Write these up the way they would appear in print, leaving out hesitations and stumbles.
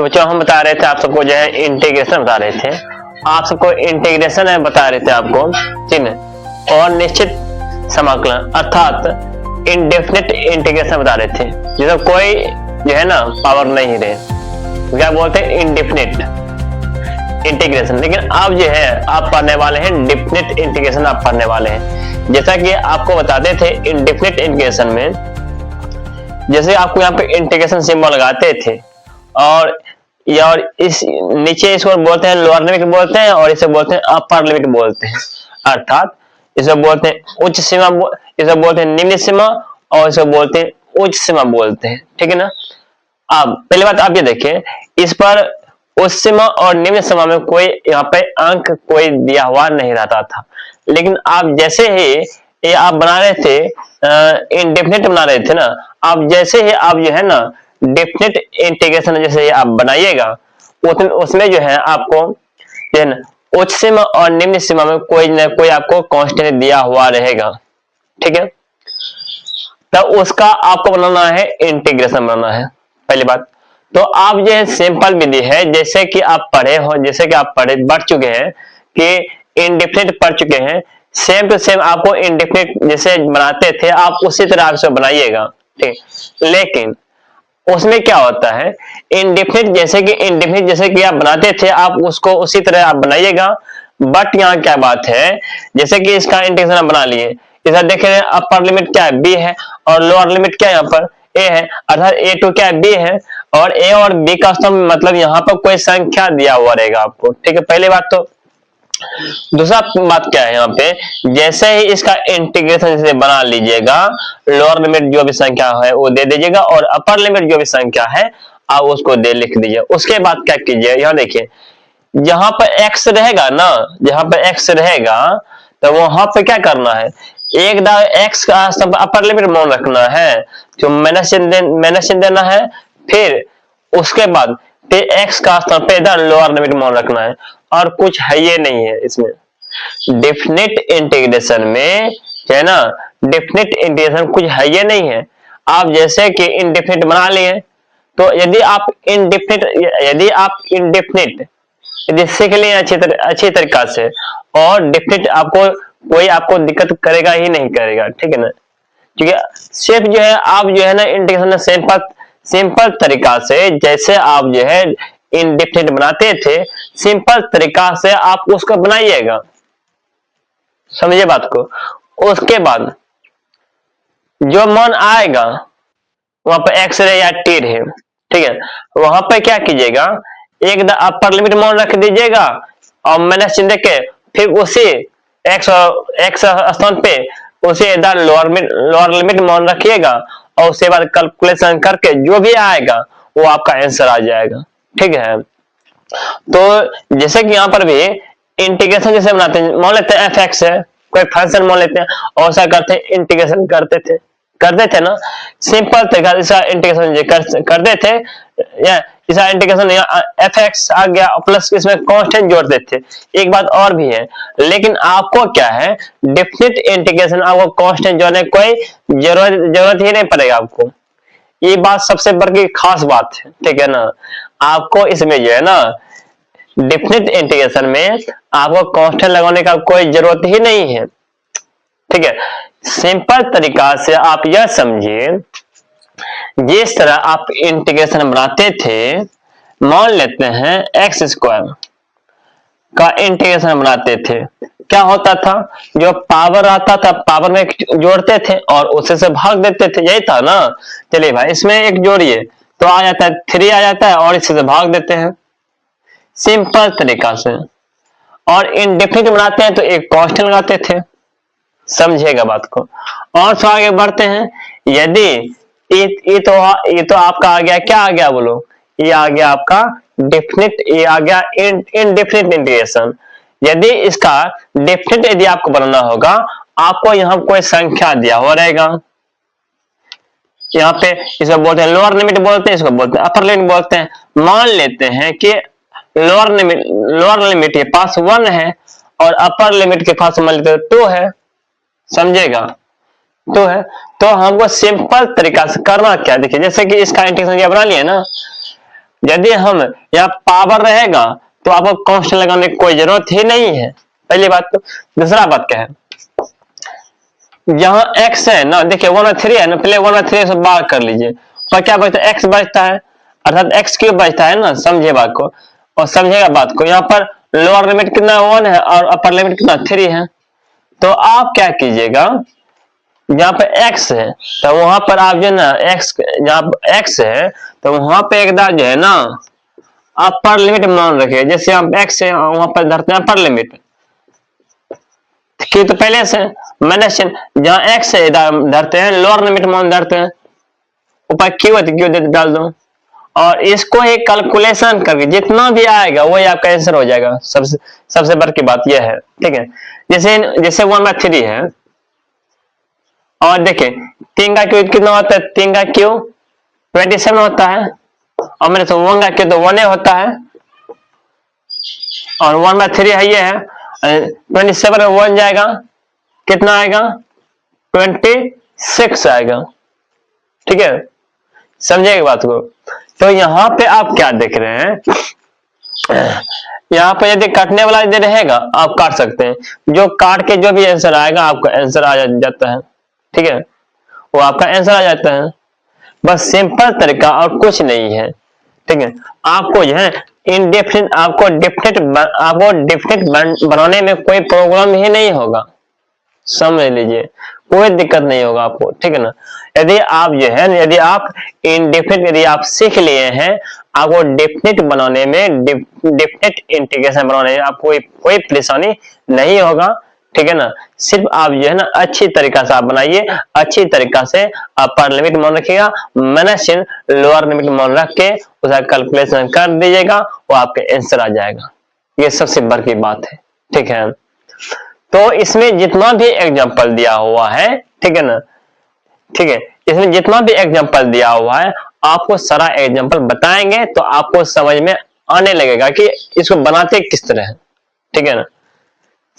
तो बच्चों हम बता रहे थे आप सबको जो है इंटीग्रेशन बता रहे थे, आप सबको इंटीग्रेशन है बता रहे थे आपको, ठीक है, और निश्चित समाकलन अर्थात इंडेफिनिट इंटीग्रेशन बता रहे थे जिसमें कोई जो है ना पावर नहीं रहे, क्या बोलते हैं इंडेफिनिट इंटीग्रेशन। लेकिन अब जो है आप पढ़ने वाले हैं डेफिनिट इंटीग्रेशन, आप पढ़ने वाले हैं। जैसा कि आपको बताते थे इंडेफिनिट इंटीग्रेशन में, जैसे आपको यहाँ पे इंटीग्रेशन सिंबल लगाते थे और इस नीचे इसको बोलते हैं लोअर लिमिट बोलते हैं और इसे बोलते हैं अपर लिमिट बोलते हैं, अर्थात इसे बोलते हैं उच्च सीमा, इसे बोलते हैं निम्न सीमा और इसे बोलते हैं उच्च सीमा बोलते हैं, ठीक है ना। अब पहली बात आप ये देखिए, इस पर उच्च सीमा और निम्न सीमा में कोई यहाँ पे अंक कोई दिया हुआ नहीं रहता था, लेकिन आप जैसे ही ये आप बना रहे थे इंडेफिनिट बना रहे थे ना, आप जैसे ही आप जो है ना डेफिनिट इंटीग्रेशन जैसे आप बनाइएगा उसमें जो है आपको जो है ना उच्च सीमा और निम्न सीमा में कोई ना कोई आपको कांस्टेंट दिया हुआ रहेगा, ठीक है। तब उसका आपको बनाना है इंटीग्रेशन बनाना है पहली बात। तो आप जो है सिंपल विधि है, जैसे कि आप पढ़े हो, जैसे कि आप बढ़ चुके हैं कि इंडेफिनिट पढ़ चुके हैं, सेम टू सेम आपको इंडेफिनिट जैसे बनाते थे आप उसी तरह आप से बनाइएगा, ठीक। लेकिन उसमें क्या होता है इंडेफिनिट जैसे कि आप बनाते थे आप उसको उसी तरह आप बनाइएगा, बट यहाँ क्या बात है, जैसे कि इसका इंटीग्रेशन बना लिए, इधर देख रहे हैं अपर लिमिट क्या है b है और लोअर लिमिट क्या है यहाँ पर a है, अर्थात a2 क्या है b है और a और b का स्तंभ मतलब यहाँ पर कोई संख्या दिया हुआ रहेगा आपको, ठीक है। पहली बात तो दूसरा बात क्या है यहाँ पे, जैसे ही इसका इंटीग्रेशन जैसे बना लीजिएगा, लोअर लिमिट जो भी संख्या है वो दे दीजिएगा और अपर लिमिट जो भी संख्या है आप उसको लिख दीजिए। उसके बाद क्या कीजिए, यहाँ देखिए जहां पर x रहेगा ना, जहां पर x रहेगा तो वहां पे क्या करना है, एक दाव x का अपर लिमिट मान रखना है, जो माइनस चिन्ह देना है, फिर उसके बाद फिर x का स्थान पे इधर लोअर लिमिट मान रखना है, और कुछ है ये नहीं है इसमें। डेफिनिट इंटीग्रेशन में है ना, डेफिनिट इंटीग्रेशन कुछ है ये नहीं है। आप जैसे कि इंडेफिनिट बना लिए, तो यदि आप इंडेफिनिट यदि सीख लें अच्छी तरीका से, और डेफिनिट आपको दिक्कत करेगा ही नहीं करेगा, ठीक है ना। क्योंकि सिर्फ जो है आप जो है ना इंटीग्रेशन सिंपल तरीका से जैसे आप जो है इंडेफिनिट बनाते थे, सिंपल तरीका से आप उसको बनाइएगा, समझिए बात को। उसके बाद जो मान आएगा वहां पर x रहे या t रहे, ठीक है, वहां पर क्या कीजिएगा, एक अपर लिमिट मान रख दीजिएगा और माइनस चिन्ह के फिर उसी x स्थान पे उसे इधर लोअर लिमिट मान रखिएगा और उसके बाद कैलकुलेशन करके जो भी आएगा वो आपका आंसर आ जाएगा, ठीक है। तो जैसे कि यहाँ पर भी इंटीग्रेशन जैसे बनाते हैं, मान लेते हैं fx है, कोई फंक्शन मान लेते हैं और ऐसा करते हैं इंटीग्रेशन करते थे ना, सिंपल तरीका इसका इंटीग्रेशन करते थे, या इसका इंटीग्रेशन fx आ गया प्लस इसमें कांस्टेंट जोड़ते थे। एक बात और भी है, लेकिन आपको क्या है डेफिनिट इंटीग्रेशन आपको कांस्टेंट जोड़ने कोई जरूरत ही नहीं पड़ेगा आपको, ये बात सबसे बड़ी खास बात है, ठीक है ना। आपको इसमें जो है ना डेफिनिट इंटीग्रेशन में आपको कांस्टेंट लगाने का कोई जरूरत ही नहीं है, ठीक है। सिंपल तरीका से आप यह समझिए, जिस तरह आप इंटीग्रेशन बनाते थे, मान लेते हैं एक्स स्क्वायर का इंटीग्रेशन बनाते थे, क्या होता था, जो पावर आता था पावर में जोड़ते थे और उसे से भाग देते थे, यही था ना। चलिए भाई इसमें एक जोड़िए तो आ जाता है 3 आ जाता है और इसे से भाग देते हैं, सिंपल तरीका से। और इंडेफिनिट बनाते हैं तो एक कांस्टेंट लगाते थे, समझिएगा बात को। और तो आगे बढ़ते हैं, यदि ये तो आपका आ गया, क्या आ गया बोलो, ये आ गया आपका डेफिनिट, ये आ गया इनडेफिनिट इंटीग्रेशन। यदि इसका डेफिनिट यदि आपको बनाना होगा, आपको यहाँ कोई संख्या दिया हुआ रहेगा, यहाँ पे इसको बोलते हैं लोअर लिमिट बोलते हैं, इसको बोलते हैं अपर लिमिट बोलते हैं। मान लेते हैं कि लोअर लिमिट के पास 1 है और अपर लिमिट के पास मान लेते हैं 2 है, समझेगा, 2 है। तो हमको सिंपल तरीका से करना क्या, देखिए जैसे कि इसका इंटीग्रेशन बना लिया ना, यदि हम यहाँ पावर रहेगा तो आपको कांस्टेंट लगाने की कोई जरूरत ही नहीं है, पहली बात। तो दूसरा बात क्या है, यहाँ x है ना, देखिए 1/3 है ना, पहले 1/3 से बाहर कर लीजिए, और क्या बचता है, x बचता है, अर्थात x³ बचता है ना, समझिए बात को और समझिएगा बात को। यहाँ पर लोअर लिमिट कितना 1 है और अपर लिमिट कितना 3 है। तो आप क्या कीजिएगा, यहाँ पे x है तो वहां पर आप जो है ना x, जहाँ x है तो वहां पे एक दार जो है ना अपर लिमिट मान रखिए, जैसे आप x है वहां पर धरते हैं अपर लिमिट, क्यों तो पहले से मैंने जहाँ x है धरते हैं लोअर लिमिट मान धरते हैं, ऊपर क्यों डाल दो और इसको एक कैलकुलेशन करके जितना भी आएगा वही आपका आंसर हो जाएगा। सबसे बड़ी की बात यह है, ठीक है। जैसे 1/3 है और देखिए 3 का क्यूब कितना होता है, 3 का क्यूब 27 होता है और मेरे से 1 का क्यूब तो 1 होता है और 1/3 है, ये है 27 में 1 जाएगा, कितना आएगा 26 आएगा, ठीक है, समझेगा बात को। तो यहाँ पे आप क्या देख रहे हैं, यहाँ पे यदि काटने वाला यदि रहेगा आप काट सकते हैं, जो काट के जो भी आंसर आएगा आपका आंसर आ जाता है, ठीक है, वो आपका आंसर आ जाता है। बस सिंपल तरीका और कुछ नहीं है, ठीक है। आपको जो है इनडेफिनिट आपको डेफिनेट बनाने में कोई प्रॉब्लम ही नहीं होगा, समझ लीजिए, कोई दिक्कत नहीं होगा आपको, ठीक है ना। यदि आप जो है यदि आप इनडेफिनेट यदि आप सीख लिए हैं, आपको डेफिनेट बनाने में डेफिनेट इंटीग्रेशन बनाने में आपको कोई परेशानी नहीं होगा, ठीक है ना। सिर्फ आप जो है ना अच्छी तरीका से आप बनाइए, अच्छी तरीका से अपर लिमिट मान रखिएगा, माइनस लोअर लिमिट मान रख के उसका कैलकुलेशन कर दीजिएगा, वो आपके आंसर आ जाएगा। ये सबसे बड़ी बात है, ठीक है। तो इसमें जितना भी एग्जांपल दिया हुआ है, ठीक है ना, ठीक है, इसमें जितना भी एग्जांपल दिया हुआ है आपको सारा एग्जांपल बताएंगे तो आपको समझ में आने लगेगा कि इसको बनाते किस तरह है, ठीक है ना,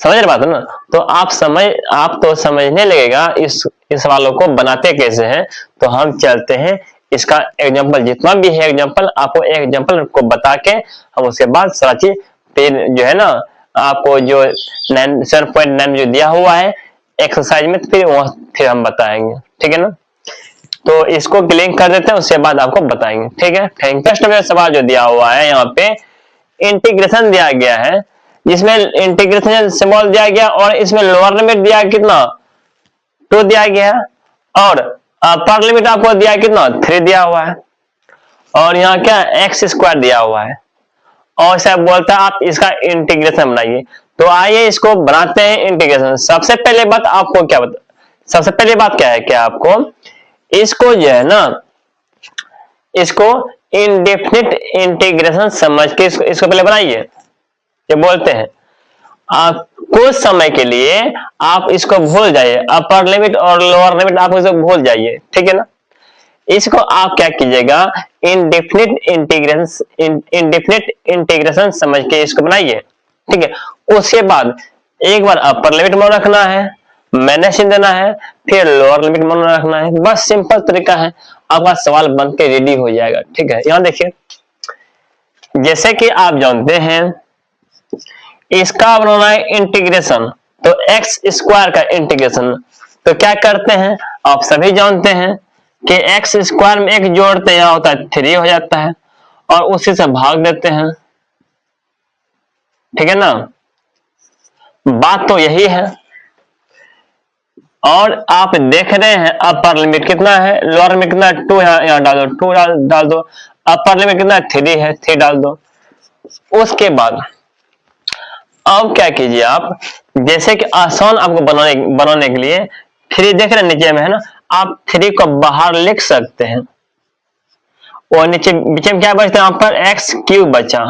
समझ रहे बात है ना। तो आप तो समझने लगेगा इस सवालों को बनाते कैसे हैं। तो हम चलते हैं इसका एग्जांपल, जितना भी है एग्जांपल आपको एग्जांपल को बता के हम उसके बाद सारा चीज फिर जो है ना आपको जो 7.9 जो दिया हुआ है एक्सरसाइज में फिर हम बताएंगे, ठीक है ना। तो इसको क्लिक कर देते हैं, उसके बाद आपको बताएंगे, ठीक है। फर्स्ट में सवाल जो दिया हुआ है यहाँ पे इंटीग्रेशन दिया गया है, जिसमें इंटीग्रेशन सिंबल दिया गया और इसमें लोअर लिमिट दिया कितना 2 दिया गया और अपर लिमिट आपको दिया कितना 3 दिया हुआ है और यहाँ क्या x² दिया हुआ है और सब बोलता है आप इसका इंटीग्रेशन बनाइए। तो आइए इसको बनाते हैं इंटीग्रेशन। सबसे पहले बात क्या है क्या आपको इसको जो है ना इसको इनडेफिनिट इंटीग्रेशन समझ के इसको पहले बनाइए। ये बोलते हैं आप कुछ समय के लिए आप इसको भूल जाइए, अपर लिमिट और लोअर लिमिट आप इसको भूल जाइए, ठीक है ना। इसको आप क्या कीजिएगा इनडेफिनिट इंटीग्रेशन समझ के इसको बनाइए, ठीक है। उसके बाद एक बार अपर लिमिट मान रखना है, माइनस देना है, फिर लोअर लिमिट मान रखना है, बस सिंपल तरीका है, आपका सवाल बन के रेडी हो जाएगा, ठीक है। यहां देखिए जैसे कि आप जानते हैं इसका बनाना है इंटीग्रेशन, तो x² का इंटीग्रेशन तो क्या करते हैं आप सभी जानते हैं कि x² में एक जोड़ते यहाँ होता है 3 हो जाता है और उसी से भाग देते हैं, ठीक है ना। बात तो यही है और आप देख रहे हैं अपर लिमिट कितना है, लोअर लिमिट कितना 2 है, यहाँ डाल दो 2 डाल दो, अपर लिमिट कितना 3 है 3 डाल दो। उसके बाद अब क्या कीजिए आप जैसे कि आसान आपको बनाने के लिए 3 देख रहे हैं नीचे में है ना, आप 3 को बाहर लिख सकते हैं और नीचे में क्या बचता है यहाँ पर x³ बचा,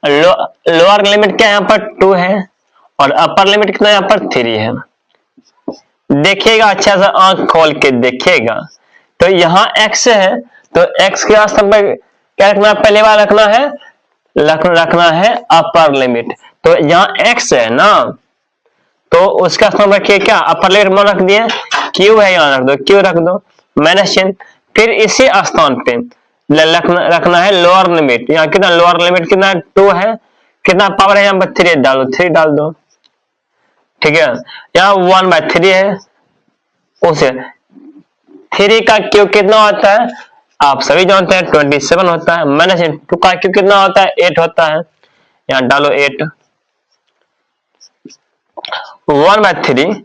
लोअर लिमिट क्या यहाँ पर 2 है और अपर लिमिट कितना यहाँ पर 3 है। देखिएगा अच्छा सा आंख खोल के देखिएगा, तो यहाँ x है तो x के स्थान पर क्या रखना है, पहले बार रखना है अपर लिमिट, तो यहाँ x है ना तो उसका स्थान रखिए क्या अपर लिमिट में रख दिए, q है यहाँ रख दो q रख दो, माइनस चिन्ह, फिर इसी स्थान पे रखना है लोअर लिमिट। यहाँ कितना लोअर लिमिट कितना 2 है, कितना पावर है यहाँ पर 3 डालो, 3 डाल दो, ठीक है। यहाँ 1/3 है, उसे 3 का क्यूब कितना होता है आप सभी जानते हैं 27 होता है, माइनस 2 का क्यूब कितना होता है 8 होता है, यहाँ डालो 8। 1/3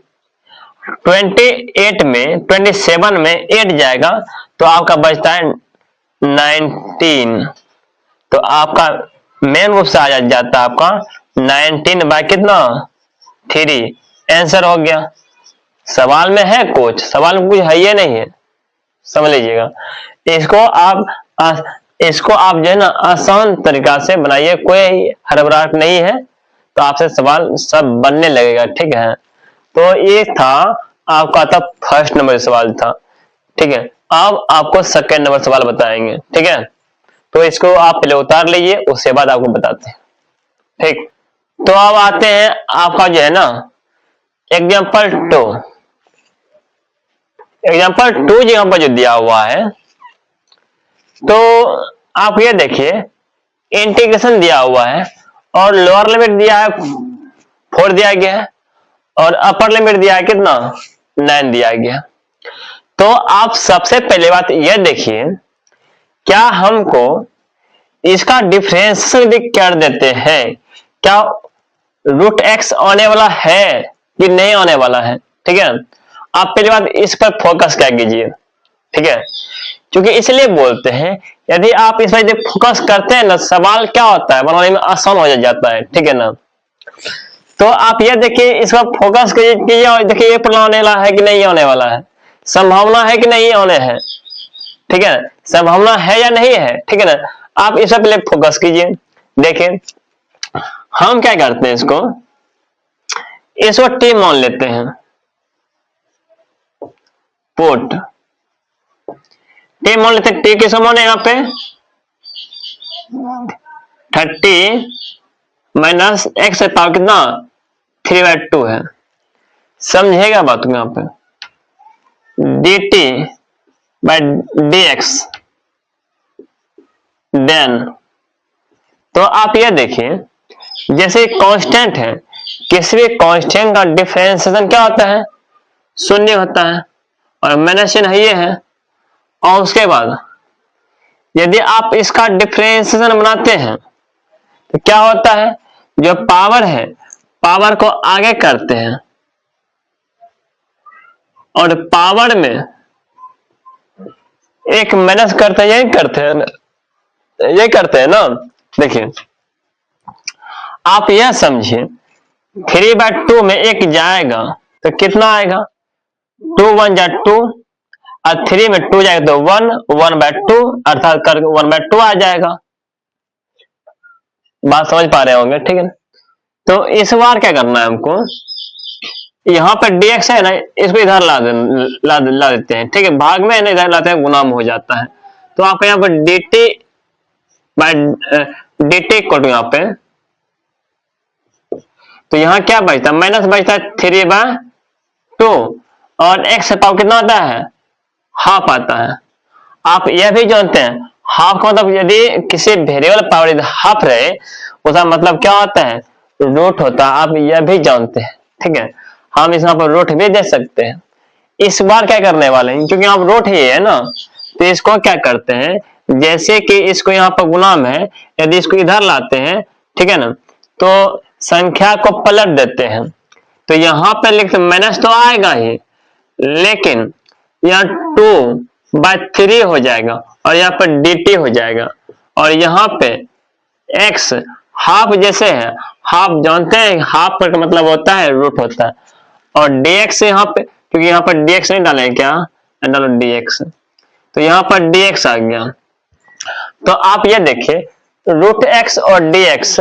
28 में 27 में 8 जाएगा तो आपका बचता है 19। तो आपका मेन रूप से आ जाता है आपका 19 बाय कितना 3। आंसर हो गया। सवाल में है कुछ, सवाल में कुछ है ये नहीं है, समझ लीजिएगा। इसको आप जो है ना आसान तरीका से बनाइए, कोई हड़बड़ाहट नहीं है, तो आपसे सवाल सब बनने लगेगा, ठीक है। तो ये था आपका था फर्स्ट नंबर सवाल था, ठीक है। अब आपको सेकंड नंबर सवाल बताएंगे, ठीक है। तो इसको आप पहले उतार लीजिए, उसके बाद आपको बताते हैं, ठीक। तो अब आते हैं आपका जो है ना एग्जाम्पल 2। एग्जाम्पल 2 यहाँ पर जो दिया हुआ है, तो आप ये देखिए इंटीग्रेशन दिया हुआ है और लोअर लिमिट दिया है 4 दिया गया है और अपर लिमिट दिया है कितना 9 दिया गया। तो आप सबसे पहले बात यह देखिए, क्या हमको इसका डिफरेंशियल कर देते हैं, क्या √x आने वाला है कि नहीं आने वाला है, ठीक है। आप पहली बात इस पर फोकस कर कीजिए, ठीक है, क्योंकि इसलिए बोलते हैं यदि आप इस पर जब फोकस करते हैं ना सवाल क्या होता है बनाने में आसान हो जाता है, ठीक है ना। तो आप ये देखिए इस पर फोकस कीजिए और देखिए ये आने वाला है कि नहीं आने वाला है, संभावना है कि नहीं आने है, ठीक है, संभावना है या नहीं है, ठीक है ना। आप इस पर पहले फोकस कीजिए। देखिए हम क्या करते हैं, इसको टी मान लेते हैं, पुट टी मान लेते हैं। टी किस मान है यहाँ पे 30 माइनस एक्स है पावर कितना 3/2 है, समझेगा बात को। यहाँ पे dt बाय dx देन, तो आप ये देखिए जैसे कांस्टेंट है, किसी भी कांस्टेंट का डिफरेंशिएशन क्या होता है 0 होता है और माइनस चिन्ह ये है। और उसके बाद यदि आप इसका डिफरेंशिएशन बनाते हैं तो क्या होता है, जो पावर है पावर को आगे करते हैं और पावर में एक माइनस करते हैं, यही करते हैं ना। देखिए आप यह समझिए 3/2 में एक जाएगा तो कितना आएगा 2 1 जा 2 और 3 में 2 जाएगा तो 1 1/2 अर्थात कर 1/2 आ जाएगा। बात समझ पा रहे होंगे, ठीक है। तो इस बार क्या करना है हमको, यहाँ पर dx है ना, इसको इधर ला देते हैं, ठीक है। भाग में ना इधर लाते हैं गुना में हो जाता है। तो आपको यहाँ पर dt को यहाँ पे, तो यहाँ क्या बचता है माइनस बचता है 3/2 और x पावर कितना आता है हाफ आता है। आप यह भी जानते हैं हाफ का मतलब यदि किसी वेरिएबल पावर हाफ रहे उसका मतलब क्या होता है रूट होता है, आप यह भी जानते हैं, ठीक है। हम इस यहाँ पर रूट भी दे सकते हैं। इस बार क्या करने वाले हैं, क्योंकि यहाँ रूट ही है ना, तो इसको क्या करते हैं जैसे कि इसको यहाँ पर गुना में है, यदि इसको इधर लाते हैं, ठीक है ना, तो संख्या को पलट देते हैं। तो यहाँ पे लिखते माइनस तो आएगा ही, लेकिन यहाँ 2/3 हो जाएगा और यहाँ पर dt हो जाएगा और यहाँ पे x हाफ जैसे है, हाफ जानते हैं हाफ का मतलब होता है रूट होता है और dx यहाँ पे, क्योंकि यहाँ पर dx नहीं डालें क्या, डालो dx, तो यहाँ पर dx आ गया। तो आप ये देखिए √x और dx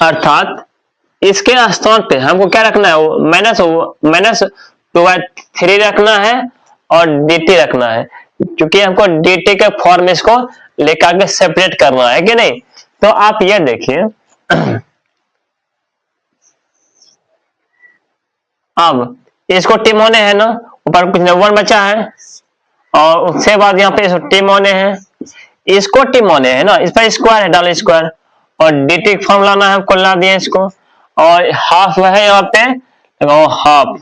अर्थात इसके स्थान पे हमको क्या रखना है माइनस 2/3 रखना है और dt रखना है, क्योंकि हमको dt के फॉर्म में इसको लेकर के सेपरेट करना है कि नहीं। तो आप ये देखिए अब इसको टी होने है ना, ऊपर कुछ 1 बचा है और उसके बाद यहाँ पे टी होने हैं, इसको टी माने है ना, इस पर स्क्वायर है, डालो स्क्वायर, और dt फॉर्म लाना है हमको, ला दिया इसको, और हाफ है यहाँ पे, लगाओ हाफ।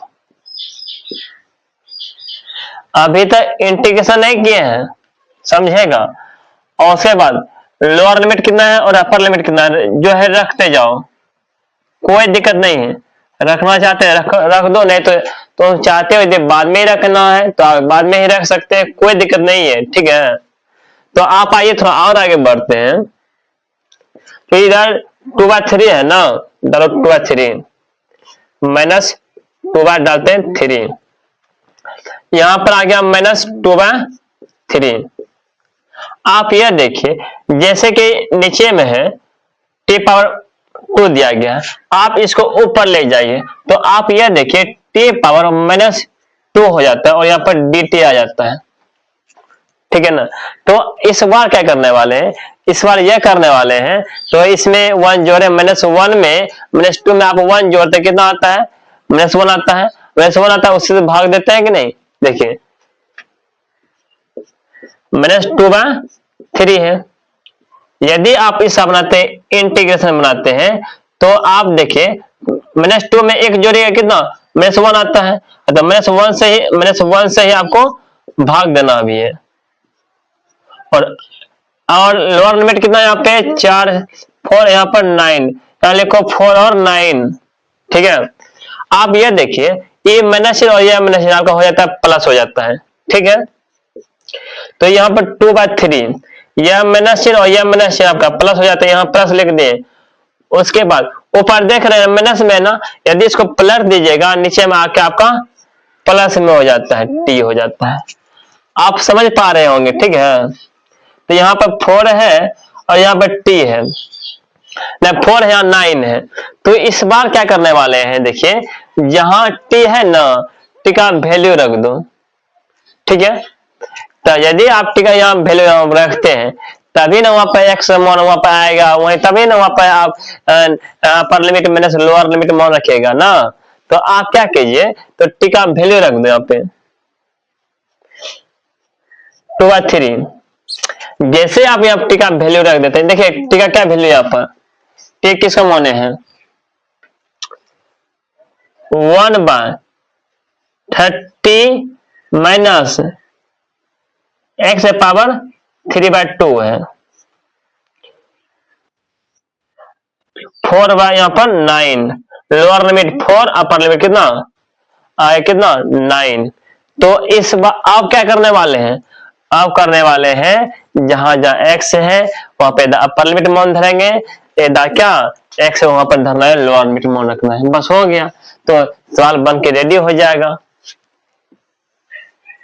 अभी तक इंटीग्रेशन नहीं किए हैं, समझेगा। और उसके बाद लोअर लिमिट कितना है और अपर लिमिट कितना है, जो है रखते जाओ, कोई दिक्कत नहीं है। रखना चाहते हैं रख दो, नहीं तो तुम चाहते हो यदि बाद में ही रखना है तो आप बाद में ही रख सकते हैं, कोई दिक्कत नहीं है, ठीक है। तो आप आइए थोड़ा और आगे बढ़ते हैं। तो इधर 2/3 है ना, डालो 2/3 माइनस 2/डालते हैं 3, यहां पर आ गया माइनस 2/3। आप यह देखिए जैसे कि नीचे में है t पावर 2 दिया गया है, आप इसको ऊपर ले जाइए तो आप यह देखिए t पावर -2 हो जाता है और यहाँ पर dt आ जाता है, ठीक है ना। तो इस बार क्या करने वाले हैं, इस बार यह करने वाले हैं, तो इसमें 1 जोड़े, -1 में -2 में आप 1 जोड़ते कितना आता है, -1 आता है, -1 आता है, उससे तो भाग देते हैं कि नहीं। देखिए -2/3 है। यदि आप इस बनाते इंटीग्रेशन बनाते हैं तो आप देखिए -2 में एक जोड़िएगा कितना, -1 आता है, तो -1 से ही आपको भाग देना भी है। और लोअर लिमिट कितना है यहाँ पे 4, 4 यहाँ पर 9, यहाँ लिखो 4 और 9, ठीक है। आप ये देखिए ये माइनस और ये माइनस आपका हो जाता है प्लस हो जाता है, ठीक है। तो यहाँ पर 2/3 यह माइनस और यह माइनस आपका प्लस हो जाता है, यहाँ प्लस लिख दिए। उसके बाद ऊपर देख रहे हैं माइनस में ना, यदि इसको प्लस दीजिएगा नीचे में आके आपका प्लस में हो जाता है, टी हो जाता है। आप समझ पा रहे होंगे, ठीक है। तो यहाँ पर 4 है और यहाँ पर टी है, नहीं 4 है, यहाँ 9 है। तो इस बार क्या करने वाले हैं, देखिए जहां टी है ना, टी का वैल्यू रख दो, ठीक है। तो यदि आप टी का यहाँ वैल्यू रखते हैं तभी ना वहां पर एक्स मान वहां पर आएगा, वही तभी ना वहां पर आप upper limit minus lower limit मान रखिएगा ना। तो आप क्या कीजिए, तो टी का वैल्यू रख दो यहाँ पे 2/3। जैसे आप यहाँ टी का वैल्यू रख देते हैं, देखिए टी का क्या वैल्यू यहाँ पर, टी किसका माने हैं 1/30 माइनस x पावर 3/2 है, 4 बाय यहाँ पर 9, लोअर लिमिट 4, अपर लिमिट कितना आए, कितना 9। तो इस बार आप क्या करने वाले हैं, आप करने वाले हैं जहां जहां x है वहां पे अपर लिमिट मान धरेंगे, क्या x है वहां पर धरना है, लोअर लिमिट मान रखना है, बस हो गया। तो सवाल बन के रेडी हो जाएगा,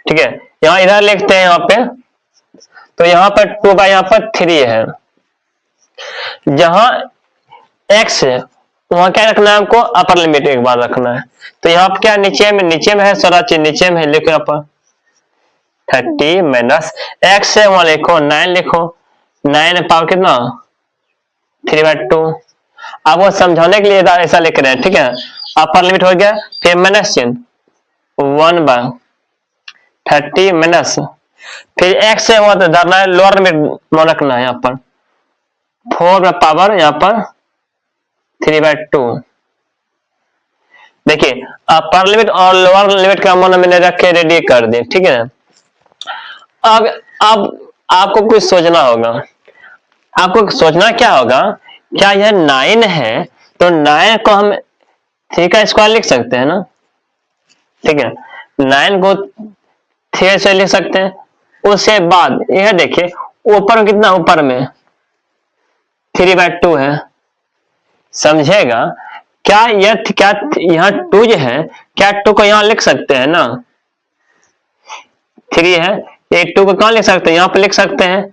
ठीक है। यहाँ इधर लिखते हैं यहाँ पे, तो यहाँ पर 2/3 है, जहां x है वहां क्या रखना है हमको, अपर लिमिट एक बार रखना है। तो यहाँ पर क्या नीचे में है, सारा चीज नीचे में है, लिखो यहाँ पर 30 माइनस x है वहां लिखो 9, लिखो 9 पावर कितना 3/2। आपको समझाने के लिए ऐसा लिख रहे हैं, ठीक है। अपर लिमिट हो गया, फिर माइनस चिन्ह 1/30 माइनस, फिर x है वहां तो धरना है, लोअर लिमिट मान रखना है यहाँ पर 4 पावर यहाँ पर 3/2। देखिए अपर लिमिट और लोअर लिमिट का मान मैंने रख के रेडी कर दिया, ठीक है। अब आपको कुछ सोचना होगा, आपको सोचना क्या होगा, क्या यह 9 है तो 9 को हम 3 का स्क्वायर लिख सकते हैं ना, ठीक है। 9 को 3 से लिख सकते हैं। उसके बाद यह देखिए ऊपर कितना, ऊपर में 3/2 है, समझेगा। क्या यहाँ 2 जो है, क्या 2 को यहाँ लिख सकते हैं ना, 3 है, ये 2 को कहाँ लिख सकते हैं, यहाँ पे लिख सकते हैं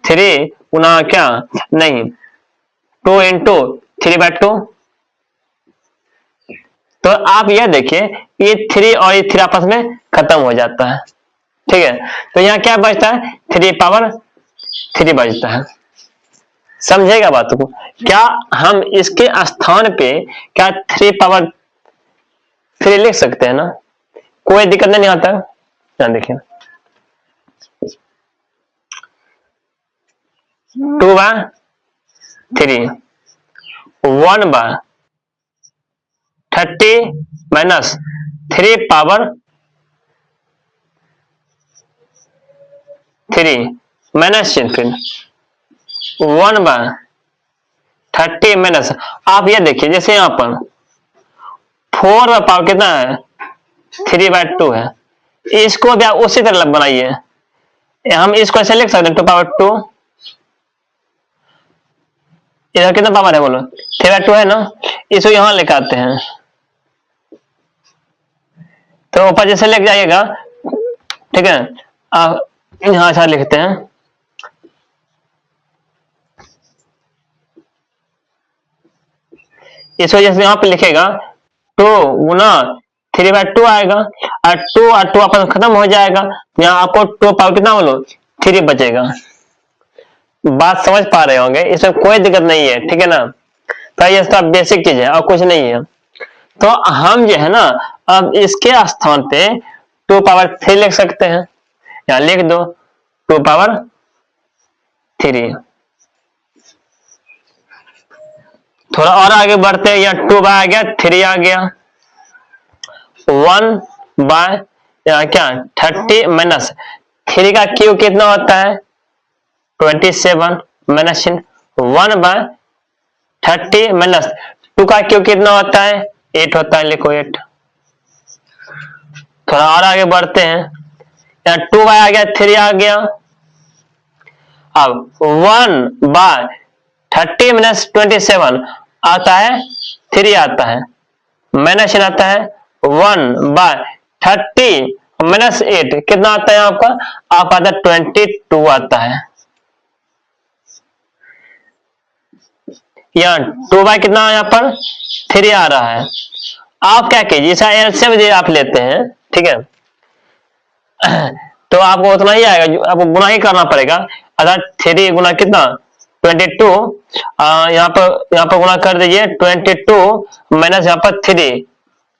3 गुना क्या नहीं 2 इंटू 3/2। तो आप यह देखिए ये 3 और ये 3 आपस में खत्म हो जाता है, ठीक है। तो यहाँ क्या बचता है, 3/3 बचता है, समझेगा बात को। क्या हम इसके स्थान पे क्या 3/3 लिख सकते हैं ना, कोई दिक्कत नहीं आता। देखिए 2/3, 1/30 माइनस 3/3 माइनस चिन्ह, फिर 1/30 माइनस, आप ये देखिए जैसे यहां पर 4 कितना है, 3/2 है, इसको भी आप उसी तरह बनाइए। हम इसको ऐसे लिख सकते हैं 2/2, इधर कितना पावर है बोलो, 3/2 है ना, इसको यहां लेकर आते हैं, तो ऊपर जैसे लेके जाइएगा, ठीक है। आप यहां अच्छा लिखते हैं, इस वजह से यहां पे लिखेगा 2 गुना 3/2 आएगा, और 2 और 2 आपस में खत्म हो जाएगा, यहाँ आपको 2 पावर कितना बोलो 3 बचेगा। बात समझ पा रहे होंगे, इसमें कोई दिक्कत नहीं है, ठीक है ना। तो ये सब बेसिक चीज है और कुछ नहीं है। तो हम जो है ना, अब इसके स्थान पे 2/3 लिख सकते हैं, यहाँ लिख दो 2/3। थोड़ा और आगे बढ़ते हैं, यहाँ 2 आ गया, 3 आ गया, 1 यहाँ क्या 30 माइनस 3 का क्यूब कितना होता है 27 माइनस 1/30 माइनस 2 का क्यूब कितना होता है 8 होता है, लिखो 8। थोड़ा और आगे बढ़ते हैं, यहाँ 2 आ गया, 3 आ गया, अब 1/30 माइनस 27 आता है 3 आता है, माइनस आता है 1/30 माइनस 8 कितना आता है आपका, आप आता है 22 आता है। यहाँ 2 कितना यहाँ पर 3 आ रहा है। आप क्या कीजिए, इसका एलसीएम यदि आप लेते हैं, ठीक है, तो आपको उतना ही आएगा, आपको गुना ही करना पड़ेगा। अगर 3 गुना कितना 22, यहाँ पर गुना कर दीजिए 22 माइनस यहाँ पर 3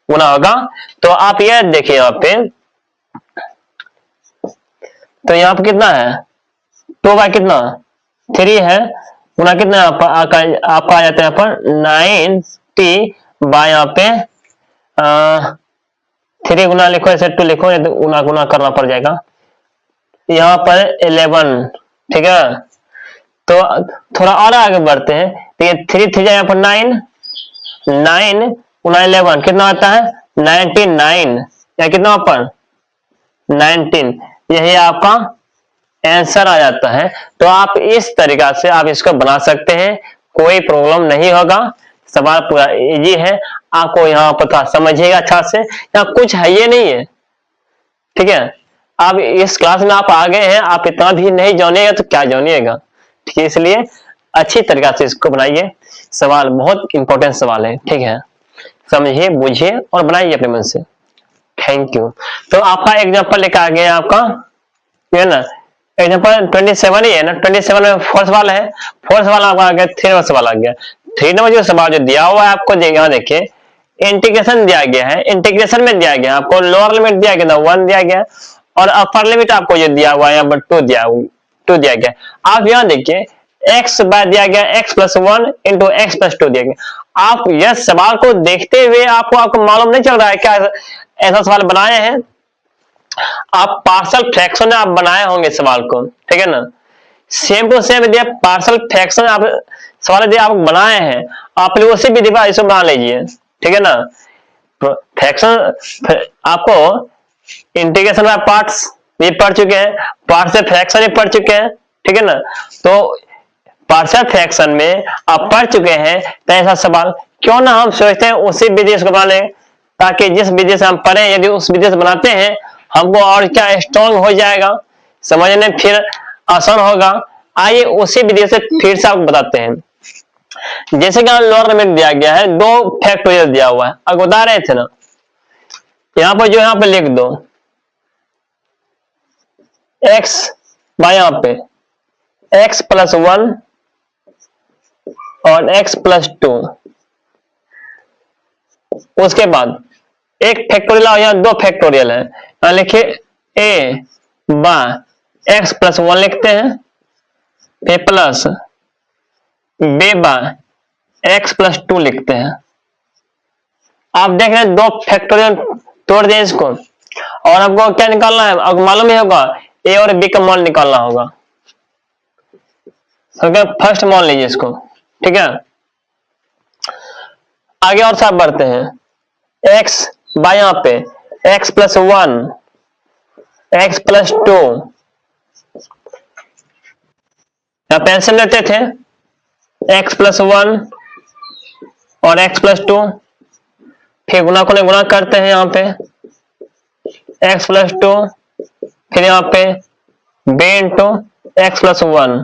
गुना होगा। तो आप ये देखिए यहाँ पे, तो यहाँ पे कितना है 2 कितना 3 है, गुना कितना आपका आ जाता है यहाँ पर 90 बाय यहाँ पे 3 गुना लिखो, ऐसे 2 लिखो, तो गुना करना पड़ जाएगा, यहाँ पर 11, ठीक है। तो थोड़ा और आगे बढ़ते हैं, तो ये 3 यहाँ पर 9 गुना 11 कितना आता है 99, या कितना पर 19, यही आपका आंसर आ जाता है। तो आप इस तरीका से आप इसको बना सकते हैं, कोई प्रॉब्लम नहीं होगा, सवाल पूरा इजी है। आपको यहाँ पता समझिएगा अच्छा से, यहाँ कुछ है ये नहीं है, ठीक है। आप इस क्लास में आप आ गए हैं, आप इतना भी नहीं जानिएगा तो क्या जानिएगा, ठीक है। इसलिए अच्छी तरीका से इसको बनाइए, सवाल बहुत इंपॉर्टेंट सवाल है, ठीक है। समझिए, बुझिए और बनाइए अपने मन से। Thank you. तो आपका एग्जांपल लेकर आ गया आपका, है ना, एग्जांपल 27 ही है ना, 27 में फोर्थ वाला है, फोर्थ वाला आपका आ गया, 3 नंबर सवाल आ गया। 3 नंबर जो सवाल जो दिया हुआ है आपको, यहाँ देखिए इंटीग्रेशन दिया गया है, इंटीग्रेशन में दिया गया आपको लोअर लिमिट दिया गया 1 दिया गया, और अपर लिमिट आपको जो दिया हुआ है यहाँ पर 2 दिया गया। आप यहाँ देखिए x बाय दिया गया x+1 इंटू x+2 दिया गया। आप यह सवाल को देखते हुए आपको मालूम नहीं चल रहा है क्या ऐसा सवाल बनाए हैं, आप पार्शियल फ्रैक्शन में आप बनाए होंगे सवाल को, ठीक है ना। सेम टू सेम यदि पार्शियल फ्रैक्शन आप सवाल यदि आप बनाए हैं, आप लोग उसी विधि पर इसको बना लीजिए, ठीक है ना। फ्रैक्शन आपको इंटीग्रेशन में पार्ट्स भी पढ़ चुके हैं, पार्ट से फ्रैक्शन भी पढ़ चुके हैं, ठीक है ना। तो पार्शियल फ्रैक्शन में आप पढ़ चुके हैं, तो ऐसा सवाल क्यों ना हम सोचते हैं उसी विधि से बना लें, ताकि जिस विधि से हम पढ़े यदि उस विधि से बनाते हैं हमको और क्या स्ट्रॉन्ग हो जाएगा, समझने फिर आसान होगा। आइए उसी विधि से फिर से आपको बताते हैं। जैसे कि लोअर लिमिट दिया गया है, 2 फैक्टोरियल दिया हुआ है, अगर बता रहे थे ना, यहाँ पर जो यहाँ पे लिख दो x बाय यहाँ पे x+1 और x+2, उसके बाद एक फैक्टोरियल और यहाँ 2 फैक्टोरियल है, यहाँ लिखिए a बाय x+1 लिखते हैं, फिर plus b by x plus 2 लिखते हैं। आप देख रहे हैं दो फैक्टोरियल तोड़ दिए इसको, और आपको क्या निकालना है, आपको मालूम ही होगा ए और बी का मान निकालना होगा। फर्स्ट मान लीजिए इसको, ठीक है। आगे और साफ बढ़ते हैं। एक्स बाय यहाँ पे एक्स प्लस 1 एक्स प्लस 2, यहाँ पेंसिल लेते थे एक्स प्लस 1 और एक्स प्लस 2, फिर गुना को गुना करते हैं यहाँ पे एक्स प्लस 2, फिर यहाँ पे बी इंटू एक्स प्लस 1,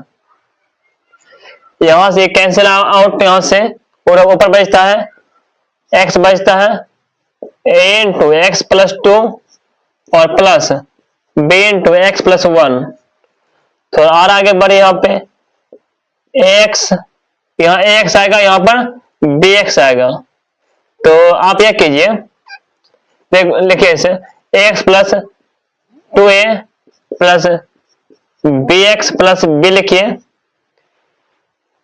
यहां से कैंसिल आउट, यहां से और ऊपर बचता है एक्स बचता है ए इंटू एक्स प्लस 2 और plus b into x plus 1। तो और आगे बढ़े यहाँ पे एक्स, यहाँ एक्स आएगा, यहाँ पर बी एक्स आएगा। तो आप यह कीजिए, लिखिए इसे x plus 2a plus b x plus b लिखिए।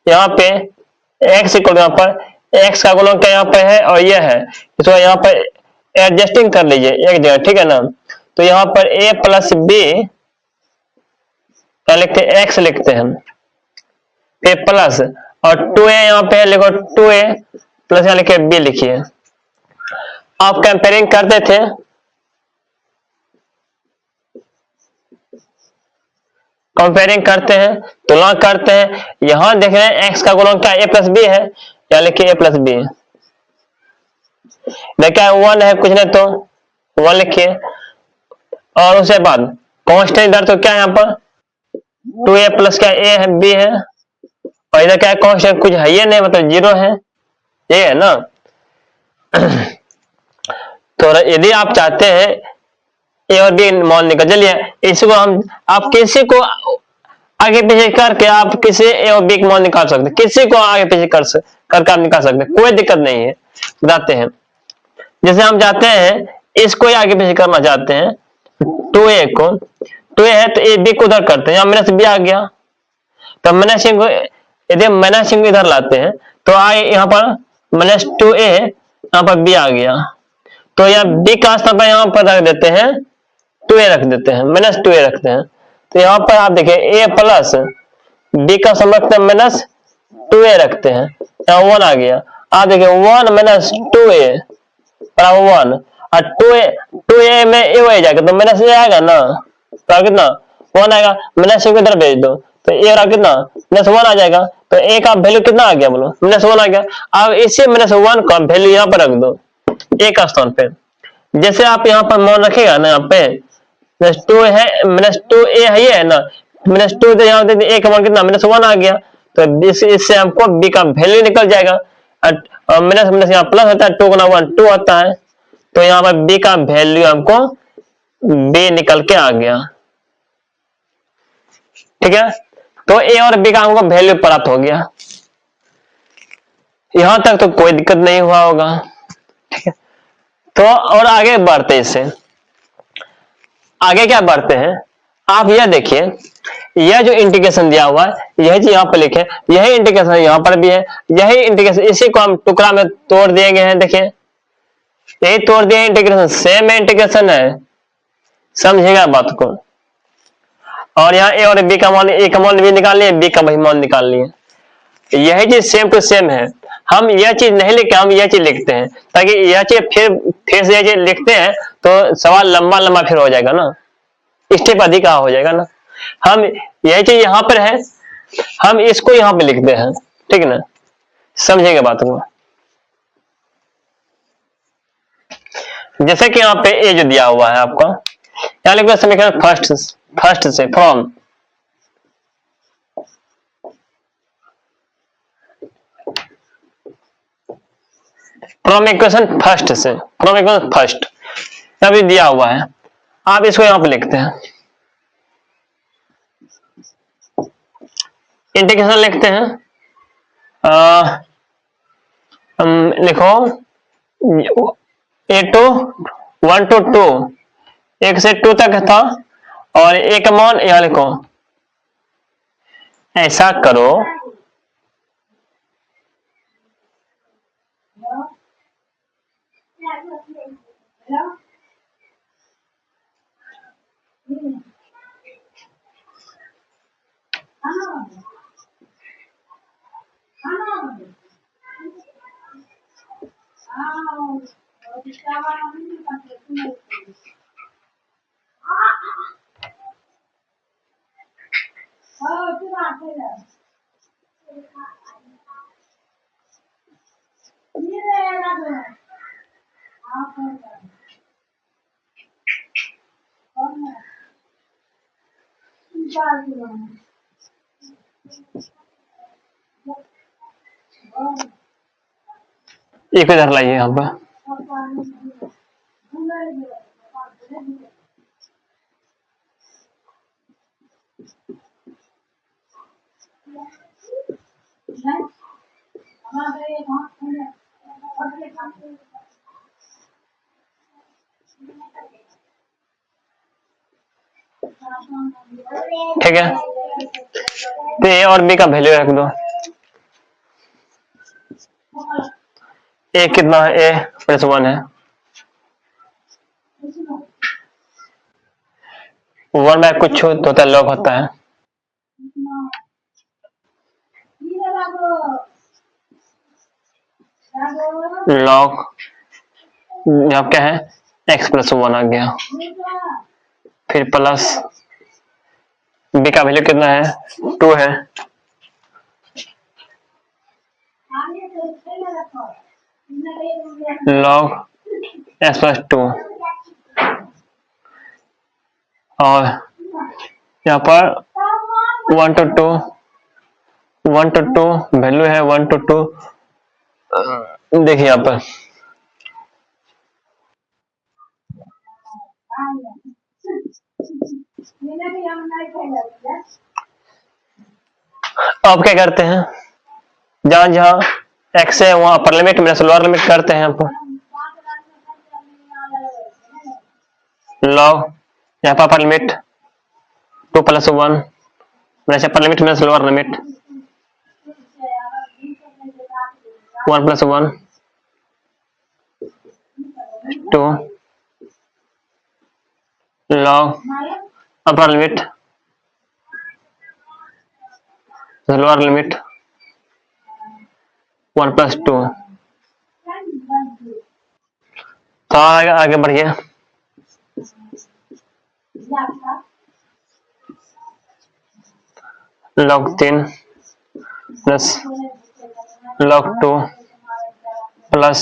यहाँ पे x इक्वल, यहाँ पर x का गुणक क्या यहाँ पे है और ये है, इसको यहाँ पर एडजस्टिंग कर लीजिए एक जगह, ठीक है ना। तो यहाँ पर a प्लस बी क्या लिखते हैं, x लिखते हैं, फिर प्लस और 2a यहाँ पे लिखो 2a प्लस यहाँ लिखे b लिखिए। आप कंपेयरिंग करते थे, कंपेयरिंग करते हैं, तुलना करते हैं। यहां देख रहे हैं x का गुणक क्या a प्लस बी है, या लिखिए a प्लस बी। देखिए 1 है, कुछ नहीं तो 1 लिखिए, और उसके बाद कांस्टेंट इधर तो क्या है, यहाँ पर 2a प्लस क्या a है b है, और इधर क्या है कांस्टेंट, कुछ है ये नहीं, मतलब 0 है, ये है ना। तो यदि आप चाहते हैं ए और बी मान निकल, चलिए इसको हम, आप किसी को आगे पीछे करके आप किसी ए और बी का मान निकाल सकते हैं, किसी को आगे पीछे करके आप निकाल सकते हैं, कोई दिक्कत नहीं है, बताते हैं। जैसे हम चाहते हैं इसको ही आगे पीछे करना चाहते हैं, 2a को, 2a है तो ए बी को उधर करते हैं, यहाँ माइनस बी आ गया, तो माइनस को यदि हम माइनस को इधर लाते हैं तो आगे यहाँ पर माइनस 2a, यहाँ पर b आ गया। तो यहाँ b का स्थान पर यहाँ पर रख देते हैं 2a रख देते हैं, माइनस 2a रखते हैं। तो यहाँ पर आप देखिए a प्लस b का सम रखते हैं माइनस 2a रखते हैं, यहाँ 1 आ गया। आप देखिए 1 माइनस 2a बराबर 1, और 2a में a हो जाएगा तो माइनस a आएगा ना, तो कितना 1 आएगा, माइनस को इधर भेज दो तो a और कितना माइनस 1 आ जाएगा। तो a का वैल्यू कितना आ गया, बोलो माइनस 1 आ गया। अब इसी माइनस 1 का वैल्यू यहाँ पर रख दो a का स्थान पे, जैसे आप यहाँ पर मान रखेगा ना, यहाँ पे माइनस 2 है, माइनस 2a है, ये है ना, माइनस 2 तो यहाँ a का मान कितना माइनस 1 आ गया। तो इससे हमको b का वैल्यू निकल जाएगा, और माइनस माइनस यहाँ प्लस होता है, 2 गुना 1 2 होता है। तो यहाँ पर b का वैल्यू हमको b निकल के आ गया, ठीक है। तो a और b का हमको वैल्यू प्राप्त हो गया, यहां तक तो कोई दिक्कत नहीं हुआ होगा, ठीक है। तो और आगे बढ़ते, इससे आगे क्या बढ़ते हैं, आप यह देखिए, यह जो इंटीग्रेशन दिया हुआ है यही चीज यहाँ पर लिखे, यही इंटीग्रेशन यहाँ पर भी है, यही इंटीग्रेशन, इसी को हम टुकड़ा में तोड़ दिए गए हैं, देखिए यही तोड़ दिए इंटीग्रेशन, सेम इंटीग्रेशन है, समझिएगा बात को। और यहाँ ए और बी का मान, ए का मान भी निकाल लिए, बी का वही मान निकाल लिए, यही चीज सेम टू सेम है। हम यह चीज नहीं लिखते, हम यह चीज लिखते हैं, ताकि यह चीज फिर से यह चीज लिखते हैं तो सवाल लंबा लंबा फिर हो जाएगा ना, स्टेप अधिक हो जाएगा ना। हम यह चीज यहाँ पर है, हम इसको यहाँ पे लिखते हैं, ठीक है ना, समझेंगे बात को। जैसे कि यहाँ पे ए जो दिया हुआ है आपको, यहाँ लिखते समीकरण फर्स्ट से फ्रॉम इक्वेशन फर्स्ट अभी दिया हुआ है, आप इसको यहां पे लिखते हैं, इंटीग्रेशन लिखते हैं, लिखो a2 1 to 2, 1 से 2 तक था, और a का मान यहाँ लिखो ऐसा करो एक इधर लाइए यहाँ पर। ठीक है, तो ए और बी का वैल्यू रख दो। ए कितना है? ए प्लस 1 है। 1 बाय कुछ होता है, लॉग होता है। लॉग यहाँ क्या है? x प्लस 1 आ गया। फिर प्लस b का वैल्यू कितना है? 2 है। लॉग s प्लस 2 और यहाँ पर 1 to 2 वैल्यू है 1 to 2। देखिए यहाँ पर अब क्या करते हैं, जहां जहां x है वहां upper limit minus lower limit करते हैं। यहाँ पर लॉग यहाँ पर upper limit 2 plus 1 minus upper limit minus lower limit 1 plus 1 2 log upper limit lower limit 1 plus 2। तो आगे बढ़िए। Log 3 plus log 2 plus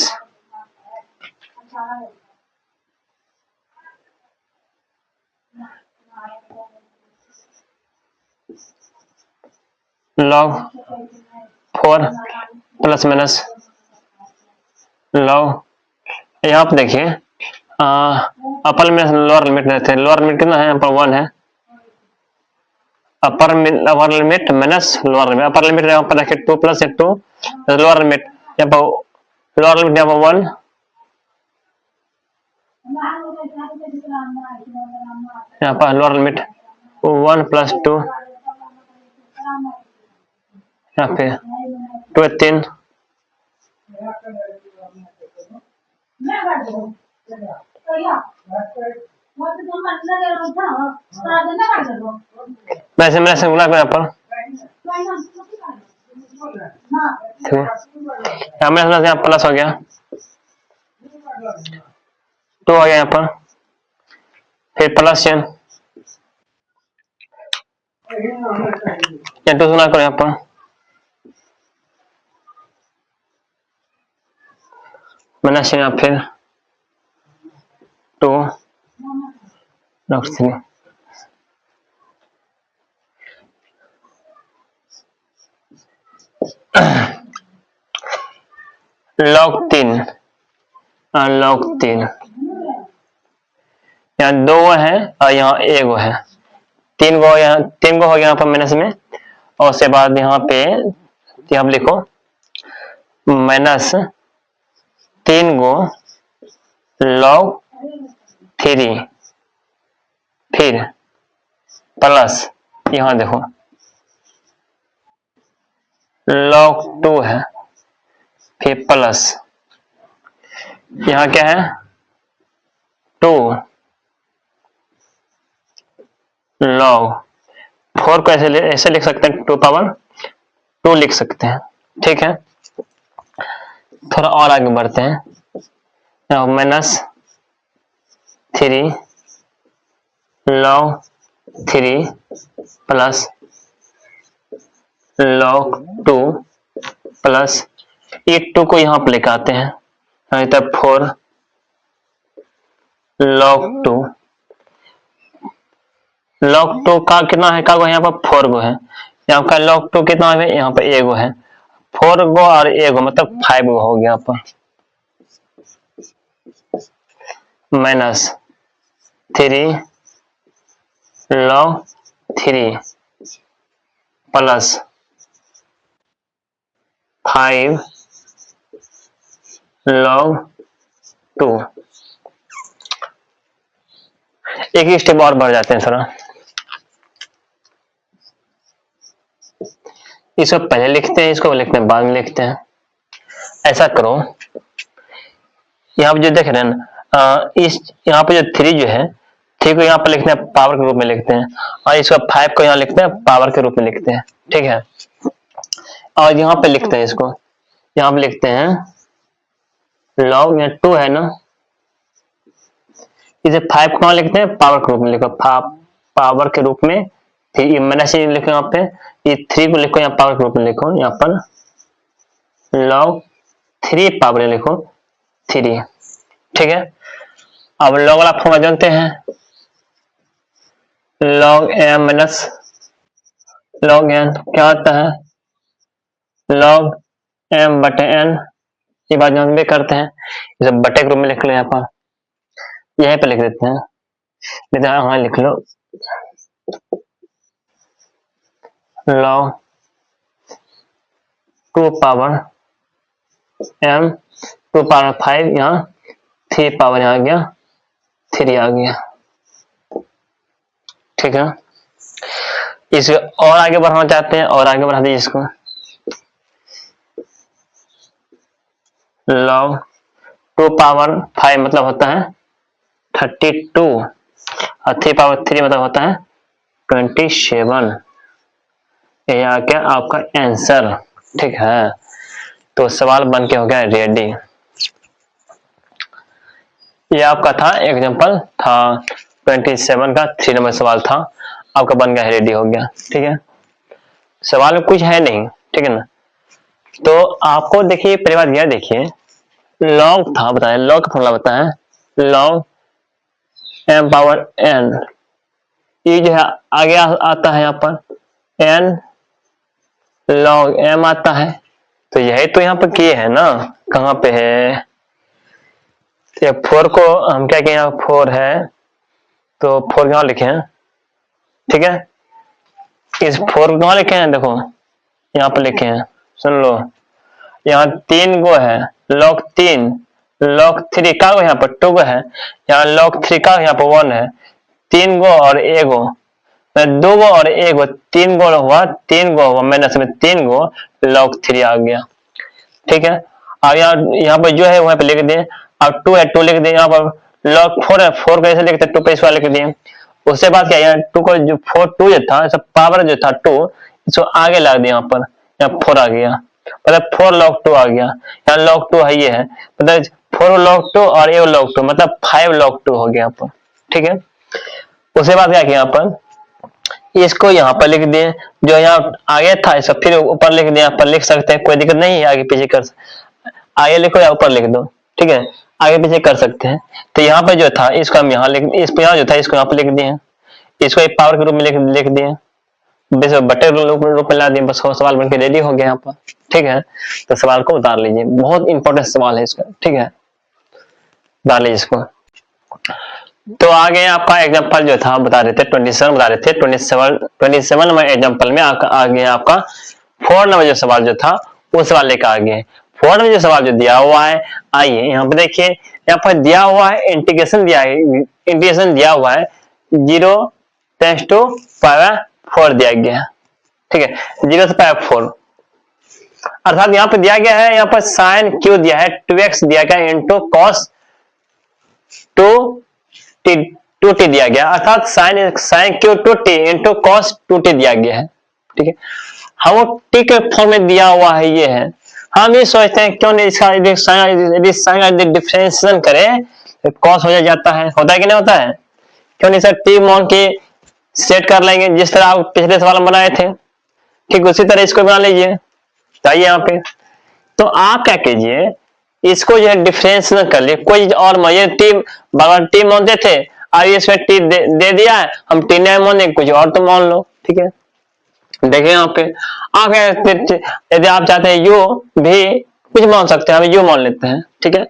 log 4 plus minus log. यहाँ पर देखिए अपर लिमिट लोअर लिमिट रहते हैं। लोअर लिमिट कितना है? यहाँ पर 1 है। Upper limit minus lower limit. Upper limit यहाँ पर रखे 2 प्लस 2 लोअर लिमिट यहाँ पर लोअर लिमिट यहाँ पर 1 यहाँ पर लोअर लिमिट 1 प्लस 2 यहाँ पे 2 3 वैसे मैंने गुना यहाँ पर यहाँ प्लस हो गया 2 हो गया यहाँ पर, फिर प्लस चिन्ह 2 गुना करो यहाँ पर माइनस चिन्ह फिर 2 लॉग 3 लॉग 3 लॉग 3 यहाँ 2 है और यहाँ 1 है। 3 गो यहाँ 3 गो हो गया यहाँ पर माइनस में, और उसके बाद यहाँ पे यहाँ लिखो माइनस 3 गो लॉग 3 फिर प्लस यहाँ देखो log 2 है, फिर प्लस यहाँ क्या है 2 log 4 को ऐसे लिख सकते हैं 2 पावर 2 लिख सकते हैं। ठीक है, थोड़ा और आगे बढ़ते हैं। Minus 3 log 3 plus log 2 plus ये 2 को यहाँ पर लेकर आते हैं, तब 4 log 2 का कितना है, का यहाँ पर 4 गो है, यहाँ का log 2 कितना है, यहाँ पर एगो है, 4 गो और एगो मतलब 5 गो हो गया पर माइनस 3 log 3 प्लस 5 log 2। एक ही स्टेप और बढ़ जाते हैं थोड़ा, इसको पहले लिखते हैं, इसको लिखते हैं बाद में लिखते हैं। ऐसा करो, यहाँ पे जो देख रहे हैं ना, इस यहाँ पे जो 3 जो है 3 को यहाँ पर लिखते हैं पावर के रूप में लिखते हैं, और इसको 5 को यहाँ लिखते हैं पावर के रूप में लिखते हैं। ठीक है, और यहाँ पे लिखते हैं इसको, यहाँ पे लिखते हैं log 2 है ना, इसे 5 को लिखते हैं पावर के रूप में, लिखो पावर के रूप में, माइनस लिखो यहाँ पे, ये 3 को लिखो यहाँ पावर के रूप में लिखो, यहाँ पर log 3 पावर लिखो 3। ठीक है, अब log वाला फॉर्मूला जानते हैं, log m minus log n क्या होता है, log m बटे n, ये बात जानते करते हैं, इसे बटे के रूप में लिख लो, यहाँ पर यहीं पे लिख देते हैं, नहीं तो यहाँ लिख लो log 2 पावर m 2 पावर 5, यहाँ 3 पावर यहाँ आ गया 3 आ गया। ठीक है, इसे और आगे बढ़ाना चाहते हैं, और आगे बढ़ा दीजिए इसको, log 2 पावर 5 मतलब होता है 32 और 3 पावर 3 मतलब होता है 27। ये आ गया आपका आंसर। ठीक है, तो सवाल बन के हो गया रेडी। ये आपका था एग्जांपल था 27 का 3 नंबर सवाल था, आपका बन गया रेडी हो गया। ठीक है, सवाल में कुछ है नहीं। ठीक है ना, तो आपको देखिए पहली बात यह देखिए, log था बताया, log का फॉर्मूला बताया log m पावर n, ये जो है आगे आता है यहाँ पर n log m आता है, तो यही तो यहाँ पर किए है ना, कहाँ पे है, ये 4 को हम क्या किए, यहाँ 4 है तो 4 यहाँ लिखे हैं। ठीक है, इस 4 को कहाँ लिखे हैं, देखो यहाँ पर लिखे हैं, सुन लो, यहाँ 3 गो है log 3 log 3 का यहाँ पर 2 गो है, यहाँ log 3 का यहाँ पर 1 है, 3 गो और एगो 2 गो और एगो 3 गो हुआ, 3 गो हुआ माइनस में 3 गो log 3 आ गया। ठीक है, अब यहाँ पर जो है वहां पे लिख दिए, अब 2 है 2 लिख दिए, यहाँ पर log 4 है 4 को ऐसे लिखते 2 पे इसको लिख दिए, उसके बाद क्या यहाँ 2 को जो 4 2 जो था पावर जो था 2 इसको आगे ला दिया, यहाँ 4 आ गया, मतलब 4 log 2 आ गया, यहाँ log 2 है, ये है मतलब 4 log 2 और 1 log 2 मतलब 5 log 2 हो गया यहाँ पर। ठीक है, उसके बाद क्या किया, यहाँ पर इसको यहाँ पर लिख दिए, जो यहाँ आगे था इसको फिर ऊपर लिख दिया, यहाँ पर लिख सकते हैं, कोई दिक्कत नहीं है, आगे पीछे कर, आगे लिखो या ऊपर लिख दो। ठीक है, आगे पीछे कर सकते हैं। तो यहाँ पे जो था इसको हम यहाँ लिख, इस पे यहाँ जो था इसको यहाँ पे लिख दिए, इसको एक पावर के रूप में लिख दिए, बस बटे रूप में ला दिए, बस सवाल बनके रेडी हो गया यहाँ पर। ठीक है, तो सवाल को उतार लीजिए, बहुत इंपॉर्टेंट सवाल है इसका। ठीक है, उतार लीजिए इसको। तो आगे आपका एग्जांपल जो था बता रहे थे 27 बता रहे थे, 27 नंबर एग्जांपल में आगे आपका 4 नंबर जो सवाल जो था वो सवाल लेकर आ गए। 4 नंबर जो सवाल जो दिया हुआ है, आइए यहाँ पे देखिए, यहाँ पर दिया हुआ है इंटीग्रेशन दिया हुआ है 0 टेंस टू पावर 4 दिया गया है। ठीक है, 0 से पावर 4 अर्थात यहाँ पे दिया गया है, यहाँ पर साइन क्यू दिया है 2x दिया गया इंटू कॉस 2t दिया गया, अर्थात sign Q 2t into cos 2t दिया गया है। ठीक है, हम वो टी के फॉर्म में दिया हुआ है, ये है। हम ये सोचते हैं क्यों नहीं इसका यदि साइन डिफरेंशिएशन करें तो कॉस हो जाता है, होता है कि नहीं होता है? क्यों नहीं सर टी मान के सेट कर लेंगे जिस तरह आप पिछले सवाल में बनाए थे, ठीक उसी तरह इसको बना लीजिए। चाहिए यहाँ पे तो आप क्या कीजिए, इसको जो है डिफरेंशिएशन कर लिए, कोई और ये टी बगल टी मानते थे, अब इसमें टी दे दिया है, हम टी नहीं माने कुछ और तो मान लो। ठीक है, देखिए यहाँ पे आप यदि आप चाहते हैं यू भी कुछ मान सकते हैं, हम यू मान लेते हैं। ठीक है,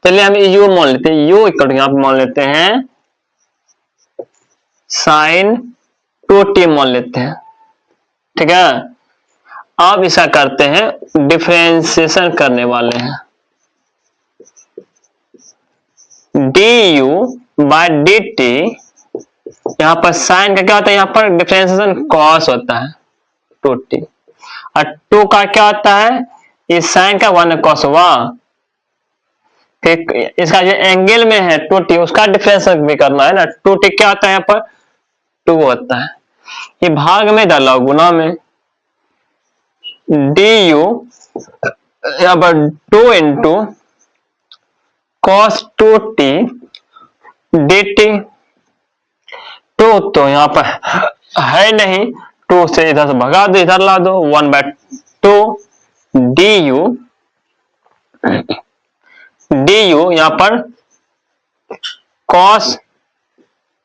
चलिए हम यू मान लेते हैं, यू इक्वल यहाँ पे मान लेते हैं साइन 2t मान लेते हैं। ठीक है, अब ऐसा करते हैं डिफरेंशिएशन करने वाले हैं, du बाय dt, यहाँ पर साइन का क्या होता है, यहाँ पर डिफरेंशिएशन कॉस होता है 2t, और 2 का क्या होता है, इस साइन का 1 कॉस 1, फिर इसका जो एंगल में है 2t उसका डिफरेंशिएशन भी करना है ना, 2t क्या होता है यहाँ पर 2 होता है, ये भाग में डाला गुना में, du यहाँ पर 2 इंटू कॉस 2t dt, 2 तो यहाँ पर है नहीं, 2 से इधर से भगा दो, इधर ला दो, 1/2 du यहाँ पर cos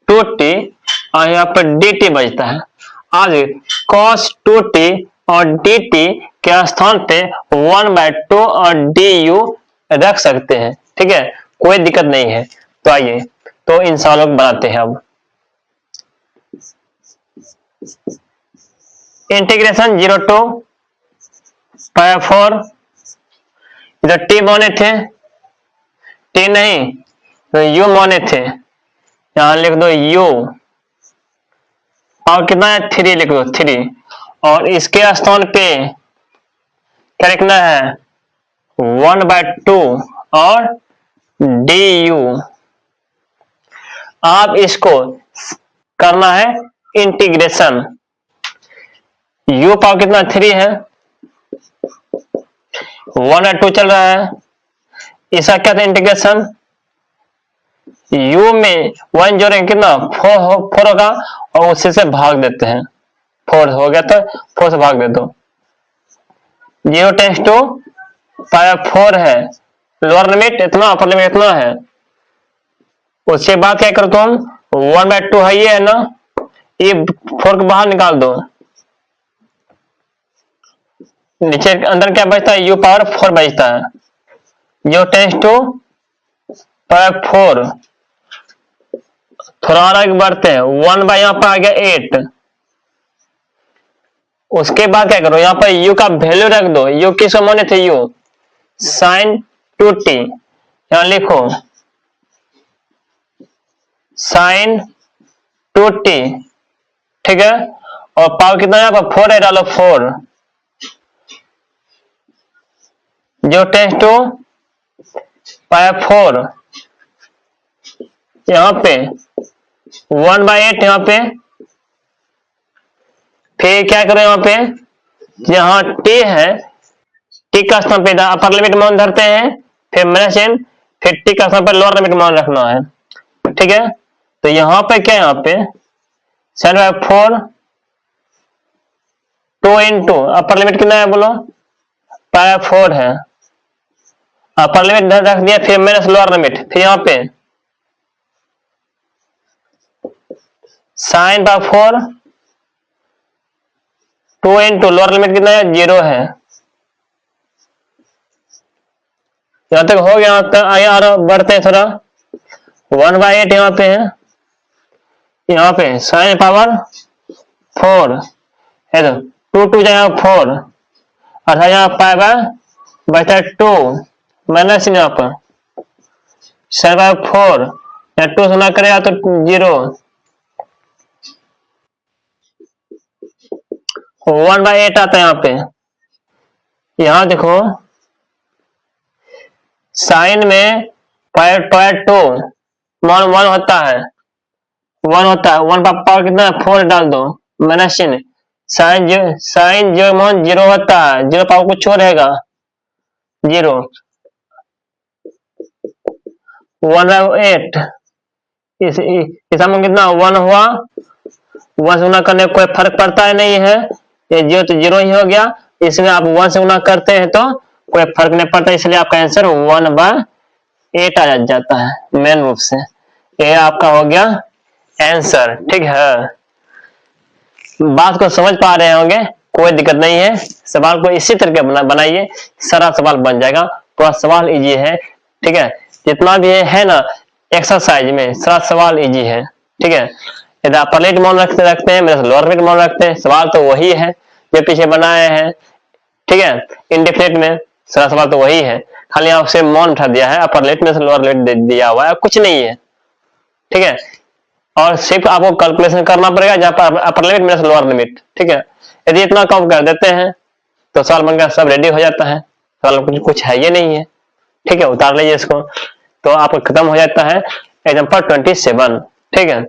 2t और यहाँ पर dt बचता है। आज cos 2t और dt के स्थान पे 1/2 और du रख सकते हैं। ठीक है, कोई दिक्कत नहीं है। तो आइए तो इन सवालों को बनाते हैं। अब इंटीग्रेशन 0 to π/4, इधर t माने थे, t नहीं तो u माने थे, यहां लिख दो u, और कितना है 3 लिख दो 3, और इसके स्थान पे क्या लिखना है 1/2 और du। आप इसको करना है इंटीग्रेशन, u पावर कितना 3 है, 1/2 चल रहा है, इसका क्या था इंटीग्रेशन, u में 1 जोड़ेंगे कितना 4 होगा, और उसी से भाग देते हैं, 4 हो गया तो 4 से भाग दे दो, 0 टेंस टू π/4 है, लोअर लिमिट इतना अपर लिमिट इतना है। उसके बाद क्या करो तुम 1/2 है ये है ना, ये 4 को बाहर निकाल दो, नीचे अंदर क्या बचता है u पावर 4 बचता है, 0 टेंस टू π/4, थोड़ा आगे बढ़ते हैं, 1 बाय यहाँ पर आ गया 8। उसके बाद क्या करो यहाँ पर u का वैल्यू रख दो, u किस माने थे u साइन 2t, यहाँ लिखो साइन 2t। ठीक है, और पावर कितना यहाँ पर 4 है, डालो 4, 0 टेंस टू π/4, यहाँ पे 1/8 यहाँ पे, फिर क्या करो यहाँ पे जहां t है t का स्थान पे अपर लिमिट मान धरते हैं, फिर माइनस n, फिर t का स्थान पर लोअर लिमिट मान रखना है। ठीक है, तो यहाँ पे क्या यहाँ पे 7/4 2 इंटू अपर लिमिट कितना है बोलो π/4 है, अपर लिमिट रख दिया, फिर माइनस लोअर लिमिट, फिर यहाँ पे साइन 4 2 इंटू लोअर लिमिट कितना है 0 है। यहां तक हो गया, आइए और बढ़ते हैं थोड़ा, 1/8 यहाँ पे है, यहाँ पे साइन पावर 4 है, तो 2 जाएगा 4, अर्थात यहाँ पाएगा बचता है 2 माइनस यहाँ पर साइन पावर 4, या 2 से ना करेगा तो 0, 1/8 आता है यहाँ पे, यहां देखो साइन में पावर 2 वन होता है, वन का पावर कितना है 4 डाल दो माइनस चिन्ह। साइन 0 होता है, 0 पावर कुछ और रहेगा 0, 1/8 इस में कितना 1 हुआ, 1 से गुना करने कोई फर्क पड़ता है नहीं है, ये 0 तो 0 ही हो गया। इसमें आप 1 से गुना करते हैं तो कोई फर्क नहीं पड़ता, इसलिए आपका आंसर 1/8 आ जाता है मेन रूप से। ये आपका हो गया आंसर। ठीक है, बात को समझ पा रहे होंगे, कोई दिक्कत नहीं है। सवाल को इसी तरीके बनाइए, सारा सवाल बन जाएगा। पूरा सवाल इजी है। ठीक है, जितना भी है ना एक्सरसाइज में सारा सवाल इजी है। ठीक है, यदि अपर लिमिट मान रखते हैं, मेरे लोअर लिमिट मान रखते हैं, सवाल तो वही है जो पीछे बनाए हैं। ठीक है, इंडेफिनिट में सारा सवाल तो वही है, खाली आपसे मान उठा दिया है, अपर लिमिट में से लोअर लिमिट दिया हुआ है, कुछ नहीं है। ठीक है, और सिर्फ आपको कैलकुलेशन करना पड़ेगा जहां पर अपर लिमिट में से लोअर लिमिट। ठीक है, यदि इतना कम कर देते हैं तो सवाल बनकर सब रेडी हो जाता है, सवाल कुछ है ये नहीं है। ठीक है, उतार लीजिए इसको, तो आपका खत्म हो जाता है एग्जाम्पल 27। ठीक है।